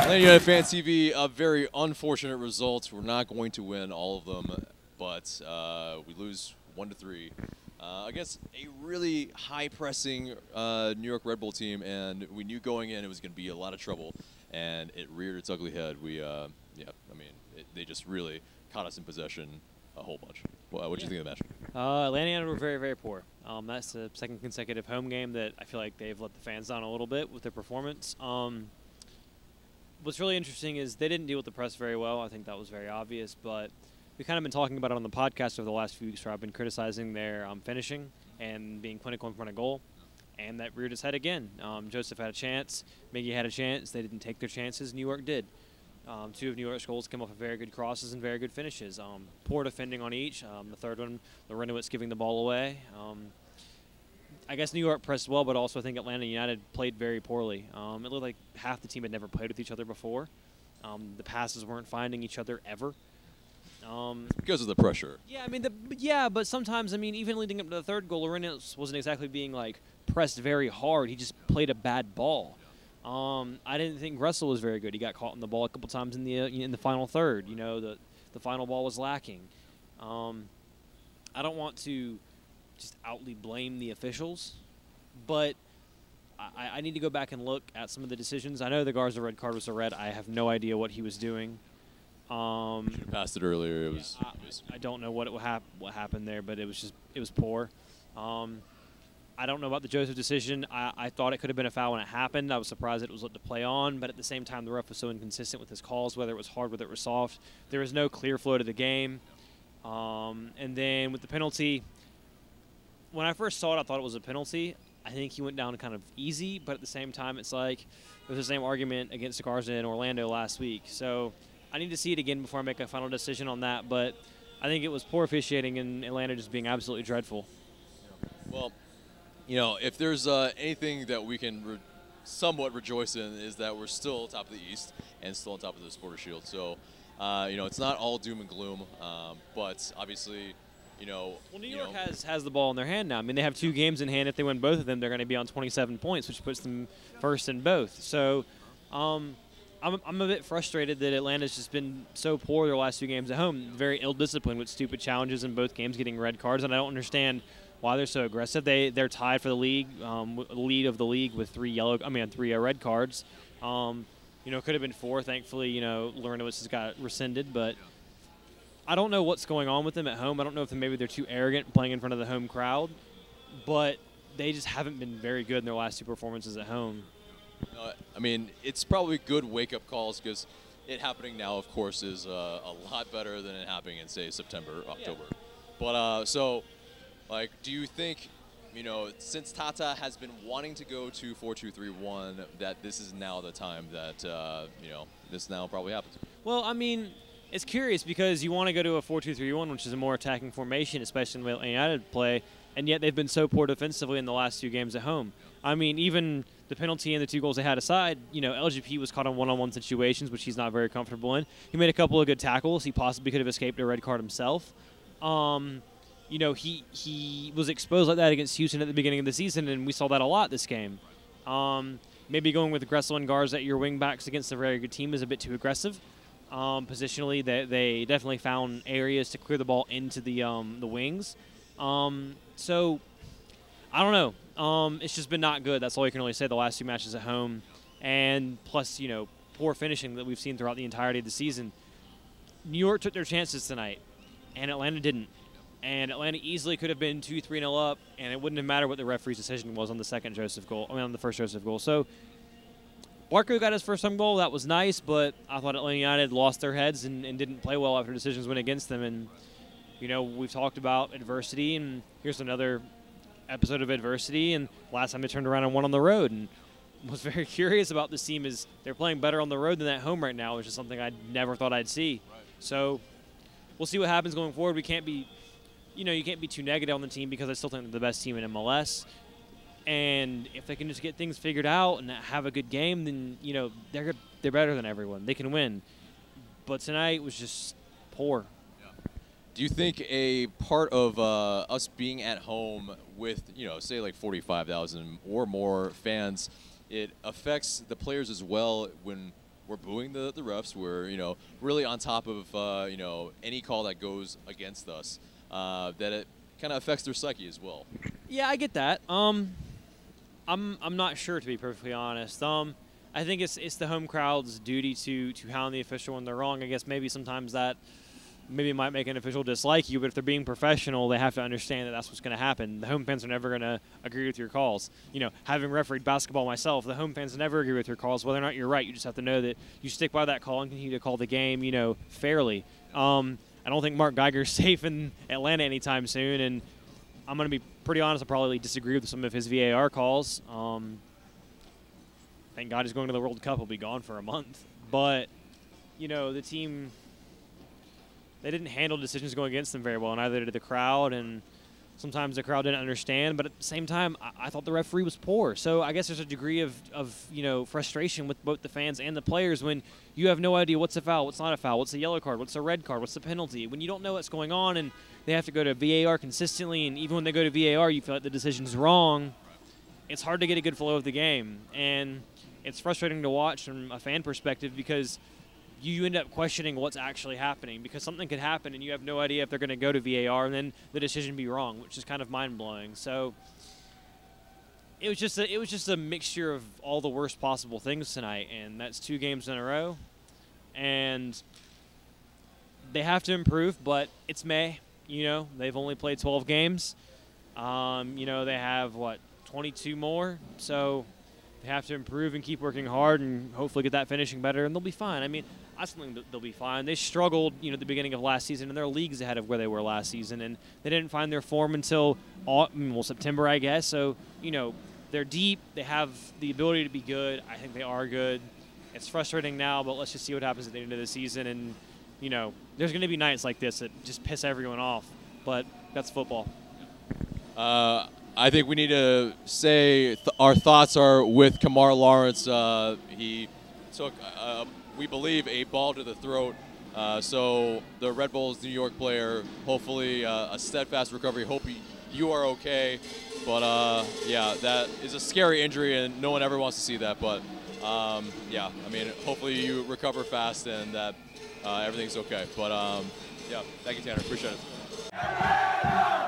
Atlanta United Fan TV, a very unfortunate result. We're not going to win all of them, but we lose 1-3 against a really high-pressing New York Red Bull team, and we knew going in it was going to be a lot of trouble, and it reared its ugly head. We, yeah, I mean, they just really caught us in possession a whole bunch. What do you think of the match? Atlanta United were very, very poor. That's the second consecutive home game that I feel like they've let the fans down a little bit with their performance. What's really interesting is they didn't deal with the press very well. I think that was very obvious, but we've kind of been talking about it on the podcast over the last few weeks where I've been criticizing their finishing and being clinical in front of goal, and that reared its head again. Joseph had a chance. Miggy had a chance. They didn't take their chances. New York did. Two of New York's goals came off of very good crosses and very good finishes. Poor defending on each. The third one, Rbny giving the ball away. I guess New York pressed well, but also I think Atlanta United played very poorly. It looked like half the team had never played with each other before. The passes weren't finding each other ever. Because of the pressure. Yeah, I mean, but sometimes, I mean, even leading up to the third goal, Rbny wasn't exactly being like pressed very hard. He just played a bad ball. I didn't think Russell was very good. He got caught in the ball a couple times in the final third. You know, the final ball was lacking. I don't want to just outly blame the officials, but I need to go back and look at some of the decisions. I know the Garza red card was a red. I have no idea what he was doing. Should have passed it earlier. It was. I don't know what happened there, but it was poor. I don't know about the Joseph decision. I thought it could have been a foul when it happened. I was surprised it was let to play on, but at the same time, the ref was so inconsistent with his calls, whether it was hard, whether it was soft. There was no clear flow to the game. And then with the penalty, when I first saw it, I thought it was a penalty. I think he went down kind of easy, but at the same time, it's like it was the same argument against Garza in Orlando last week. So I need to see it again before I make a final decision on that, but I think it was poor officiating and Atlanta just being absolutely dreadful. Well, you know, if there's anything that we can somewhat rejoice in is that we're still top of the East and still on top of the Supporters' Shield. So, you know, it's not all doom and gloom, but obviously, you know. Well, New York has the ball in their hand now. I mean, they have 2 games in hand. If they win both of them, they're going to be on 27 points, which puts them first in both. So, I'm a bit frustrated that Atlanta's just been so poor their last 2 games at home. Very ill-disciplined with stupid challenges in both games, getting red cards, and I don't understand why they're so aggressive. They're tied for the league, lead of the league with 3 red cards. You know, could have been 4. Thankfully, you know, Lernovitz has got rescinded, but I don't know what's going on with them at home. I don't know if maybe they're too arrogant playing in front of the home crowd, but they just haven't been very good in their last 2 performances at home. I mean, it's probably good wake-up calls because it happening now, of course, is a lot better than it happening in, say, September, October. Yeah. But so, like, do you think, you know, since Tata has been wanting to go to 4-2-3-1, that this is now the time that, you know, this now probably happens? Well, I mean, it's curious because you want to go to a 4-2-3-1, which is a more attacking formation, especially in the way United play, and yet they've been so poor defensively in the last 2 games at home. I mean, even the penalty and the 2 goals they had aside, you know, LGP was caught on one-on-one situations, which he's not very comfortable in. He made a couple of good tackles. He possibly could have escaped a red card himself. You know, he was exposed like that against Houston at the beginning of the season, and we saw that a lot this game. Maybe going with Gressel and Garza at your wing-backs against a very good team is a bit too aggressive. Positionally, they definitely found areas to clear the ball into the wings. So, I don't know. It's just been not good. That's all you can really say the last 2 matches at home. And plus, you know, poor finishing that we've seen throughout the entirety of the season. New York took their chances tonight, and Atlanta didn't. And Atlanta easily could have been 2-3-0 up, and it wouldn't have mattered what the referee's decision was on the on the first Joseph goal. So, Barco got his first home goal. That was nice, but I thought Atlanta United lost their heads and didn't play well after decisions went against them. And, you know, we've talked about adversity, and here's another episode of adversity. And last time they turned around and won on the road. And was very curious about this team is they're playing better on the road than at home right now, which is something I never thought I'd see. Right. So we'll see what happens going forward. We can't be, you know, you can't be too negative on the team because I still think they're the best team in MLS. And if they can just get things figured out and have a good game, then, you know, they're better than everyone. They can win. But tonight was just poor. Yeah. Do you think a part of us being at home with, you know, say like 45,000 or more fans, it affects the players as well when we're booing the refs. We're, really on top of, any call that goes against us, that it kind of affects their psyche as well. Yeah, I get that. I'm not sure, to be perfectly honest. I think it's the home crowd's duty to hound the official when they're wrong. I guess maybe sometimes that maybe might make an official dislike you, but if they're being professional, they have to understand that that's what's going to happen. The home fans are never going to agree with your calls. Having refereed basketball myself, the home fans never agree with your calls. Whether or not you're right, you just have to know that you stick by that call and continue to call the game, fairly. I don't think Mark Geiger's safe in Atlanta anytime soon, and I'm going to be pretty honest, I'll probably disagree with some of his VAR calls. Thank God he's going to the World Cup. He'll be gone for a month. But, the team, they didn't handle decisions going against them very well, and neither did the crowd, and sometimes the crowd didn't understand. But at the same time, I thought the referee was poor. So I guess there's a degree of frustration with both the fans and the players when you have no idea what's a foul, what's not a foul, what's a yellow card, what's a red card, what's the penalty. When you don't know what's going on and they have to go to VAR consistently, and even when they go to VAR, you feel like the decision's wrong, it's hard to get a good flow of the game. And it's frustrating to watch from a fan perspective because you end up questioning what's actually happening because something could happen and you have no idea if they're going to go to VAR and then the decision be wrong, which is kind of mind-blowing. So it was just a mixture of all the worst possible things tonight, and that's 2 games in a row. And they have to improve, but it's May. They've only played 12 games. They have, 22 more? So they have to improve and keep working hard and hopefully get that finishing better, and they'll be fine. I mean, I still think they'll be fine. They struggled, at the beginning of last season, and they're leagues ahead of where they were last season, and they didn't find their form until, September, I guess. So, they're deep. They have the ability to be good. I think they are good. It's frustrating now, but let's just see what happens at the end of the season. And, there's going to be nights like this that just piss everyone off, but that's football. I think we need to say our thoughts are with Kamar Lawrence. He took, we believe, a ball to the throat. So the Red Bulls New York player, hopefully a steadfast recovery. Hope you are okay. But, yeah, that is a scary injury, and no one ever wants to see that. But, yeah, I mean, hopefully you recover fast and that everything's okay. But, yeah, thank you, Tanner. Appreciate it.